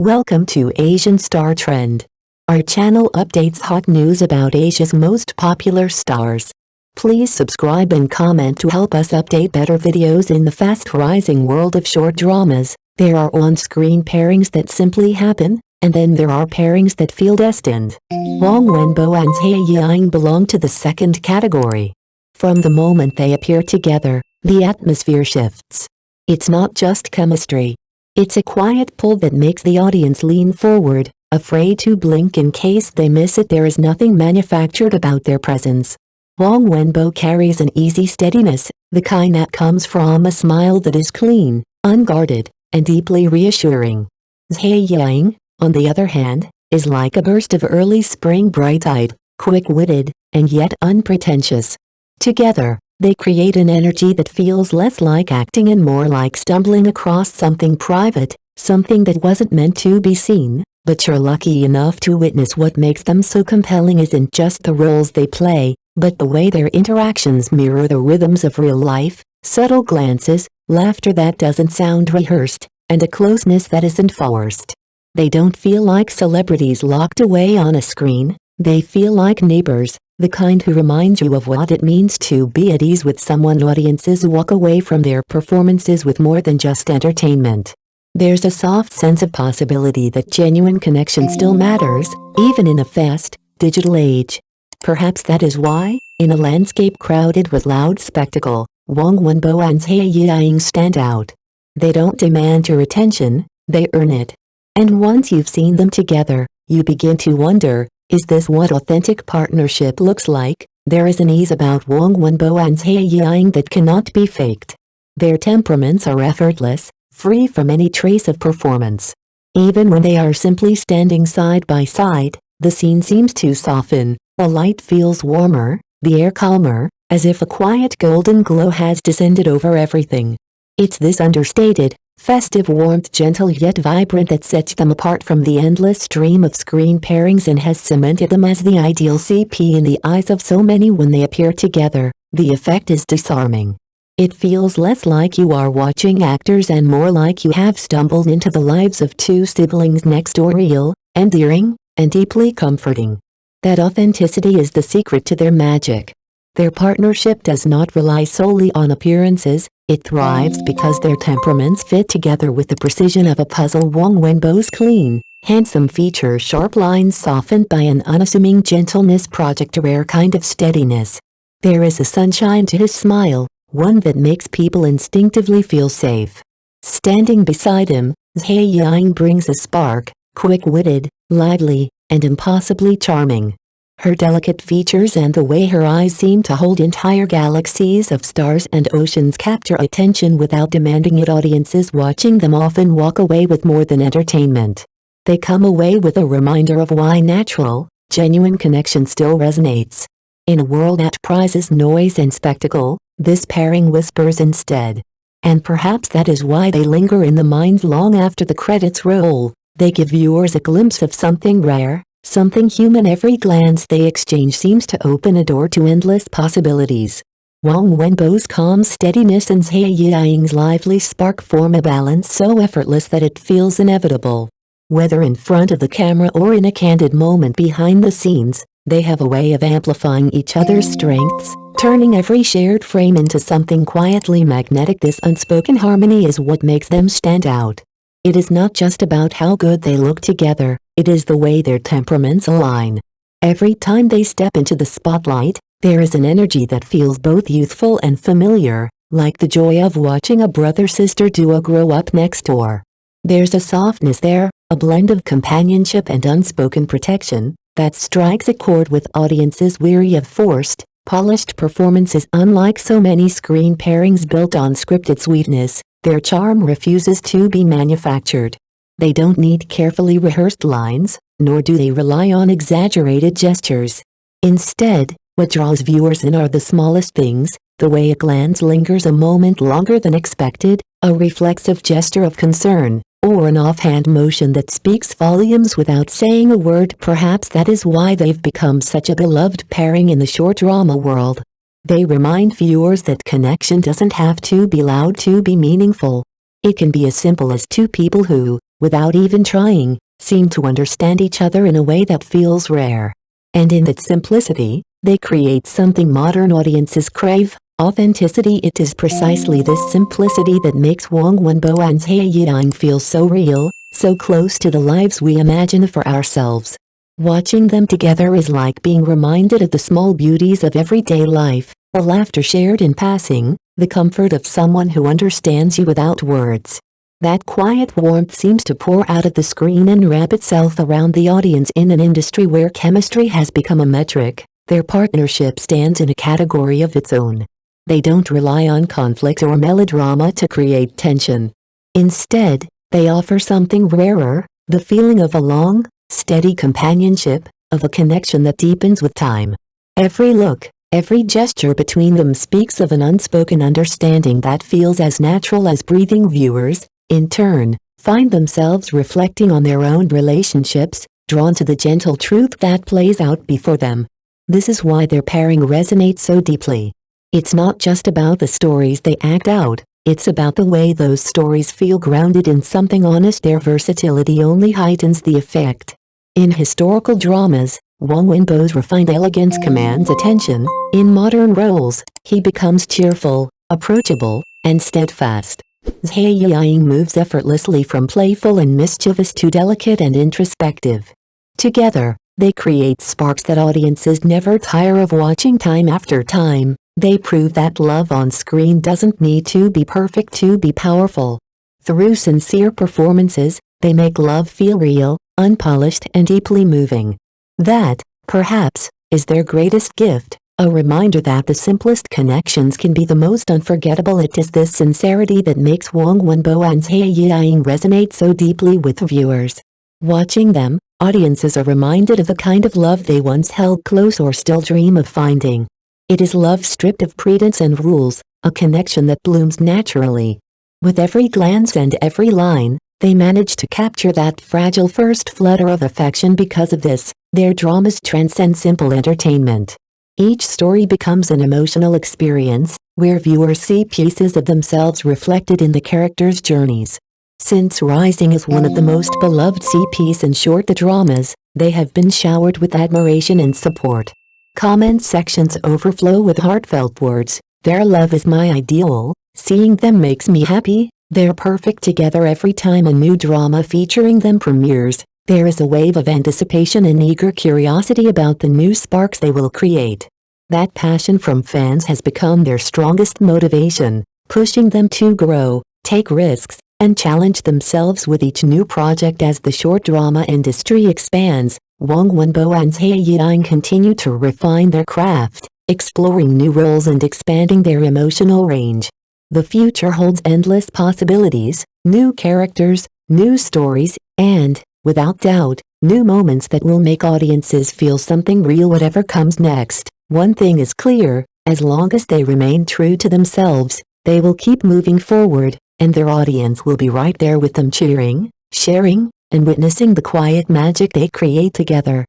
Welcome to Asian Star Trend. Our channel updates hot news about Asia's most popular stars. Please subscribe and comment to help us update better videos in the fast-rising world of short dramas. There are on-screen pairings that simply happen, and then there are pairings that feel destined. Huang Wenbo and Zhai Yiying belong to the second category. From the moment they appear together, the atmosphere shifts. It's not just chemistry. It's a quiet pull that makes the audience lean forward, afraid to blink in case they miss it. There is nothing manufactured about their presence. Huang Wenbo carries an easy steadiness, the kind that comes from a smile that is clean, unguarded, and deeply reassuring. Zhai Yiying, on the other hand, is like a burst of early spring, bright-eyed, quick-witted, and yet unpretentious. Together, they create an energy that feels less like acting and more like stumbling across something private, something that wasn't meant to be seen, but you're lucky enough to witness. What makes them so compelling isn't just the roles they play, but the way their interactions mirror the rhythms of real life, subtle glances, laughter that doesn't sound rehearsed, and a closeness that isn't forced. They don't feel like celebrities locked away on a screen, they feel like neighbors, the kind who remind you of what it means to be at ease with someone. Audiences walk away from their performances with more than just entertainment. There's a soft sense of possibility that genuine connection still matters, even in a fast, digital age. Perhaps that is why, in a landscape crowded with loud spectacle, Huang Wenbo and Zhai Yiying stand out. They don't demand your attention, they earn it. And once you've seen them together, you begin to wonder, is this what authentic partnership looks like? There is an ease about Huang Wenbo and Zhai Yiying that cannot be faked. Their temperaments are effortless, free from any trace of performance. Even when they are simply standing side by side, the scene seems to soften, the light feels warmer, the air calmer, as if a quiet golden glow has descended over everything. It's this understated, festive warmth, gentle yet vibrant, that sets them apart from the endless stream of screen pairings and has cemented them as the ideal CP in the eyes of so many. When they appear together, the effect is disarming. It feels less like you are watching actors and more like you have stumbled into the lives of two siblings next door. Real, endearing, and deeply comforting. That authenticity is the secret to their magic. Their partnership does not rely solely on appearances, it thrives because their temperaments fit together with the precision of a puzzle. Huang Wenbo's clean, handsome features, sharp lines softened by an unassuming gentleness, project a rare kind of steadiness. There is a sunshine to his smile, one that makes people instinctively feel safe. Standing beside him, Zhai Yiying brings a spark, quick-witted, lively, and impossibly charming. Her delicate features and the way her eyes seem to hold entire galaxies of stars and oceans capture attention without demanding it. Audiences watching them often walk away with more than entertainment. They come away with a reminder of why natural, genuine connection still resonates. In a world that prizes noise and spectacle, this pairing whispers instead. And perhaps that is why they linger in the mind long after the credits roll. They give viewers a glimpse of something rare, something human. Every glance they exchange seems to open a door to endless possibilities. Huang Wenbo's calm steadiness and Zhai Yiying's lively spark form a balance so effortless that it feels inevitable. Whether in front of the camera or in a candid moment behind the scenes, they have a way of amplifying each other's strengths, turning every shared frame into something quietly magnetic. This unspoken harmony is what makes them stand out. It is not just about how good they look together, it is the way their temperaments align. Every time they step into the spotlight, there is an energy that feels both youthful and familiar, like the joy of watching a brother-sister duo grow up next door. There's a softness there, a blend of companionship and unspoken protection, that strikes a chord with audiences weary of forced, polished performances. Unlike so many screen pairings built on scripted sweetness, their charm refuses to be manufactured. They don't need carefully rehearsed lines, nor do they rely on exaggerated gestures. Instead, what draws viewers in are the smallest things, the way a glance lingers a moment longer than expected, a reflexive gesture of concern, or an offhand motion that speaks volumes without saying a word. Perhaps that is why they've become such a beloved pairing in the short drama world. They remind viewers that connection doesn't have to be loud to be meaningful. It can be as simple as two people who, without even trying, seem to understand each other in a way that feels rare. And in that simplicity, they create something modern audiences crave: authenticity. It is precisely this simplicity that makes Huang Wenbo and Zhai Yiying feel so real, so close to the lives we imagine for ourselves. Watching them together is like being reminded of the small beauties of everyday life, the laughter shared in passing, the comfort of someone who understands you without words. That quiet warmth seems to pour out of the screen and wrap itself around the audience. In an industry where chemistry has become a metric, their partnership stands in a category of its own. They don't rely on conflict or melodrama to create tension. Instead, they offer something rarer: the feeling of a long, steady companionship, of a connection that deepens with time. Every look, every gesture between them speaks of an unspoken understanding that feels as natural as breathing. Viewers, in turn, find themselves reflecting on their own relationships, drawn to the gentle truth that plays out before them. This is why their pairing resonates so deeply. It's not just about the stories they act out, it's about the way those stories feel grounded in something honest. Their versatility only heightens the effect. In historical dramas, Huang Wenbo's refined elegance commands attention. In modern roles, he becomes cheerful, approachable, and steadfast. Zhai Yiying moves effortlessly from playful and mischievous to delicate and introspective. Together, they create sparks that audiences never tire of watching. Time after time, they prove that love on screen doesn't need to be perfect to be powerful. Through sincere performances, they make love feel real, unpolished, and deeply moving. That, perhaps, is their greatest gift, a reminder that the simplest connections can be the most unforgettable. It is this sincerity that makes Huang Wenbo and Zhai Yiying resonate so deeply with viewers. Watching them, audiences are reminded of the kind of love they once held close or still dream of finding. It is love stripped of pretense and rules, a connection that blooms naturally. With every glance and every line, they manage to capture that fragile first flutter of affection. Because of this, their dramas transcend simple entertainment. Each story becomes an emotional experience, where viewers see pieces of themselves reflected in the characters' journeys. Since rising as one of the most beloved CPs in short dramas, they have been showered with admiration and support. Comment sections overflow with heartfelt words: "Their love is my ideal, seeing them makes me happy, they're perfect together." Every time a new drama featuring them premieres, there is a wave of anticipation and eager curiosity about the new sparks they will create. That passion from fans has become their strongest motivation, pushing them to grow, take risks, and challenge themselves with each new project. As the short drama industry expands, Huang Wenbo and Zhai Yiying continue to refine their craft, exploring new roles and expanding their emotional range. The future holds endless possibilities, new characters, new stories, and, without doubt, new moments that will make audiences feel something real. Whatever comes next, one thing is clear: as long as they remain true to themselves, they will keep moving forward, and their audience will be right there with them, cheering, sharing, and witnessing the quiet magic they create together.